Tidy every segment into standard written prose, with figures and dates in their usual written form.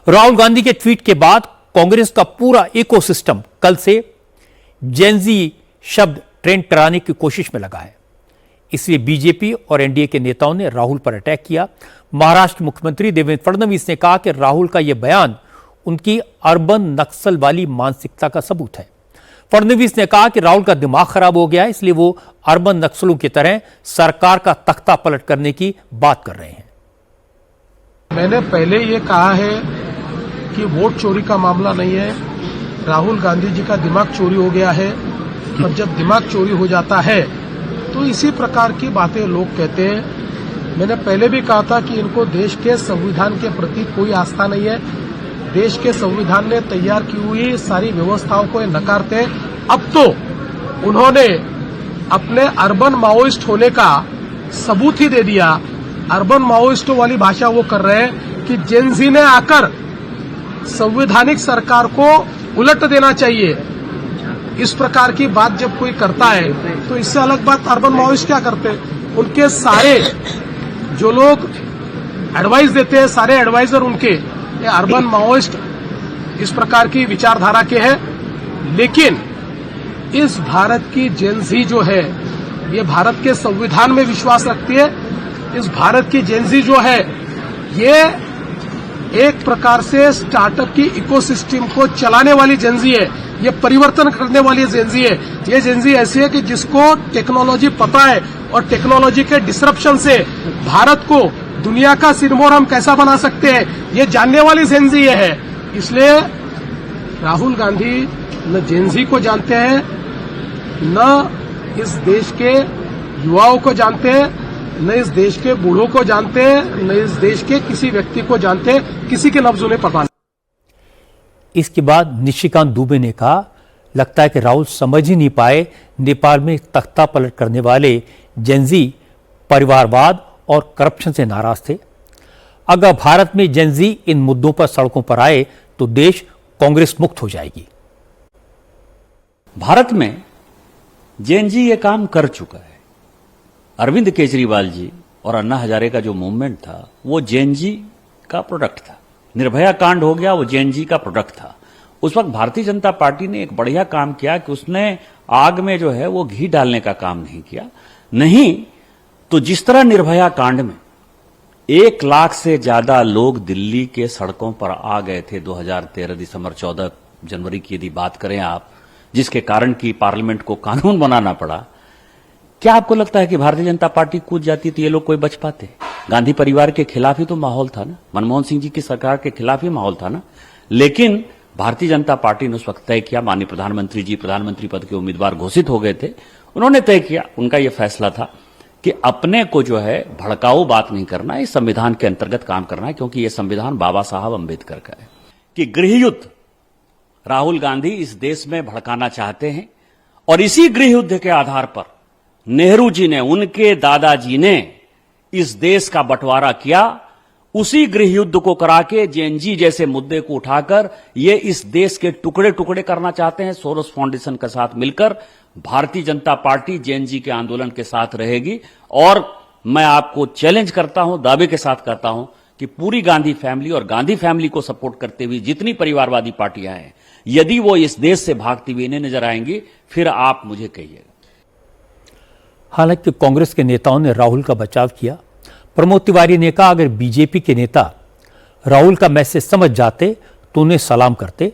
राहुल गांधी के ट्वीट के बाद कांग्रेस का पूरा इकोसिस्टम कल से जेनजी शब्द ट्रेंड कराने की कोशिश में लगा है। इसलिए बीजेपी और एनडीए के नेताओं ने राहुल पर अटैक किया। महाराष्ट्र मुख्यमंत्री देवेंद्र फडणवीस ने कहा कि राहुल का यह बयान उनकी अर्बन नक्सल वाली मानसिकता का सबूत है। फडणवीस ने कहा कि राहुल का दिमाग खराब हो गया है, इसलिए वो अर्बन नक्सलों की तरह सरकार का तख्ता पलट करने की बात कर रहे हैं। मैंने पहले ये कहा है कि वोट चोरी का मामला नहीं है, राहुल गांधी जी का दिमाग चोरी हो गया है। और जब दिमाग चोरी हो जाता है तो इसी प्रकार की बातें लोग कहते हैं। मैंने पहले भी कहा था कि इनको देश के संविधान के प्रति कोई आस्था नहीं है। देश के संविधान ने तैयार की हुई सारी व्यवस्थाओं को नकारते। अब तो उन्होंने अपने अर्बन माओइस्ट होने का सबूत ही दे दिया। अर्बन माओइस्टों वाली भाषा वो कर रहे हैं कि जेनजी ने आकर संवैधानिक सरकार को उलट देना चाहिए। इस प्रकार की बात जब कोई करता है तो इससे अलग बात अर्बन माओइस्ट क्या करते हैं? उनके सारे जो लोग एडवाइस देते हैं, सारे एडवाइजर उनके ये अर्बन माओइस्ट इस प्रकार की विचारधारा के हैं। लेकिन इस भारत की जेनजी जो है ये भारत के संविधान में विश्वास रखती है। इस भारत की जेनजी जो है ये एक प्रकार से स्टार्टअप की इकोसिस्टम को चलाने वाली जेनजी है, ये परिवर्तन करने वाली जेनजी है। ये जेनजी ऐसी है कि जिसको टेक्नोलॉजी पता है और टेक्नोलॉजी के डिसरप्शन से भारत को दुनिया का सिरमौर हम कैसा बना सकते हैं ये जानने वाली जेनजी ये है। इसलिए राहुल गांधी न जेनजी को जानते हैं, न इस देश के युवाओं को जानते हैं, न इस देश के बूढ़ों को जानते हैं, न इस देश के किसी व्यक्ति को जानते हैं। किसी के लफ्ज उन्हें पता नहीं। इसके बाद निशिकांत दुबे ने कहा, लगता है कि राहुल समझ ही नहीं पाए नेपाल में तख्ता पलट करने वाले जेनजी परिवारवाद और करप्शन से नाराज थे। अगर भारत में जेनजी इन मुद्दों पर सड़कों पर आए तो देश कांग्रेस मुक्त हो जाएगी। भारत में जेनजी ये काम कर चुका है। अरविंद केजरीवाल जी और अन्ना हजारे का जो मूवमेंट था वो जेनजी का प्रोडक्ट था। निर्भया कांड हो गया, वो जेनजी का प्रोडक्ट था। उस वक्त भारतीय जनता पार्टी ने एक बढ़िया काम किया कि उसने आग में जो है वो घी डालने का काम नहीं किया। नहीं तो जिस तरह निर्भया कांड में 1 लाख से ज्यादा लोग दिल्ली के सड़कों पर आ गए थे 2013 दिसंबर 14 जनवरी की यदि बात करें आप, जिसके कारण की पार्लियामेंट को कानून बनाना पड़ा। क्या आपको लगता है कि भारतीय जनता पार्टी कूद जाती तो ये लोग कोई बच पाते? गांधी परिवार के खिलाफ ही तो माहौल था ना, मनमोहन सिंह जी की सरकार के खिलाफ ही माहौल था ना। लेकिन भारतीय जनता पार्टी ने उस वक्त तय किया, माननीय प्रधानमंत्री जी प्रधानमंत्री पद के उम्मीदवार घोषित हो गए थे, उन्होंने तय किया, उनका यह फैसला था कि अपने को जो है भड़काऊ बात नहीं करना है, इस संविधान के अंतर्गत काम करना है, क्योंकि यह संविधान बाबा साहब अंबेडकर का है। कि गृहयुद्ध राहुल गांधी इस देश में भड़काना चाहते हैं और इसी गृहयुद्ध के आधार पर नेहरू जी ने, उनके दादाजी ने इस देश का बंटवारा किया। उसी गृहयुद्ध को करा के जेएनजी जैसे मुद्दे को उठाकर ये इस देश के टुकड़े टुकड़े करना चाहते हैं। सोरोस फाउंडेशन के साथ मिलकर भारतीय जनता पार्टी जेएनजी के आंदोलन के साथ रहेगी। और मैं आपको चैलेंज करता हूं, दावे के साथ करता हूं कि पूरी गांधी फैमिली और गांधी फैमिली को सपोर्ट करते हुए जितनी परिवारवादी पार्टियां हैं, यदि वो इस देश से भागती हुई इन्हें नजर आएंगी, फिर आप मुझे कहिएगा। हालांकि कांग्रेस के नेताओं ने राहुल का बचाव किया। प्रमोद तिवारी ने कहा, अगर बीजेपी के नेता राहुल का मैसेज समझ जाते तो उन्हें सलाम करते,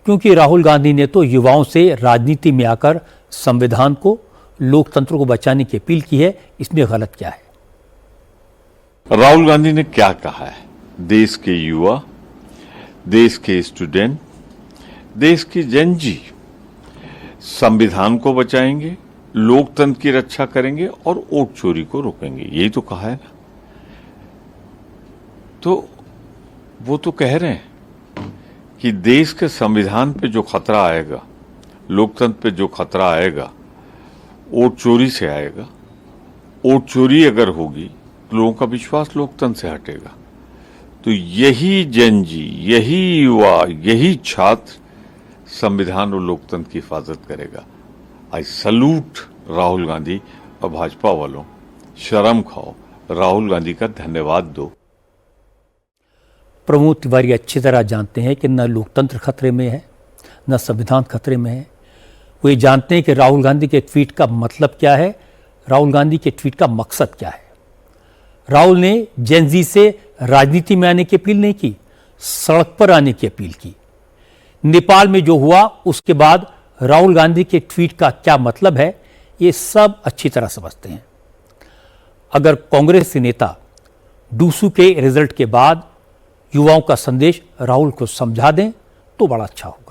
क्योंकि राहुल गांधी ने तो युवाओं से राजनीति में आकर संविधान को, लोकतंत्र को बचाने की अपील की है। इसमें गलत क्या है? राहुल गांधी ने क्या कहा है? देश के युवा, देश के स्टूडेंट, देश की जेनजी संविधान को बचाएंगे, लोकतंत्र की रक्षा करेंगे और वोट चोरी को रोकेंगे, यही तो कहा है ना। तो वो तो कह रहे हैं कि देश के संविधान पे जो खतरा आएगा, लोकतंत्र पे जो खतरा आएगा, वोट चोरी से आएगा। वोट चोरी अगर होगी तो लोगों का विश्वास लोकतंत्र से हटेगा। तो यही जेनजी, यही युवा, यही छात्र संविधान और लोकतंत्र की हिफाजत करेगा। आई सल्यूट राहुल गांधी और भाजपा वालों, शर्म खाओ, राहुल गांधी का धन्यवाद दो। प्रमोद तिवारी अच्छी तरह जानते हैं कि न लोकतंत्र खतरे में है, न संविधान खतरे में है। वो ये जानते हैं कि राहुल गांधी के ट्वीट का मतलब क्या है, राहुल गांधी के ट्वीट का मकसद क्या है। राहुल ने जेन ज़ी से राजनीति में आने की अपील नहीं की, सड़क पर आने की अपील की। नेपाल में जो हुआ उसके बाद राहुल गांधी के ट्वीट का क्या मतलब है, ये सब अच्छी तरह समझते हैं। अगर कांग्रेस के नेता डूसू के रिजल्ट के बाद युवाओं का संदेश राहुल को समझा दें तो बड़ा अच्छा होगा।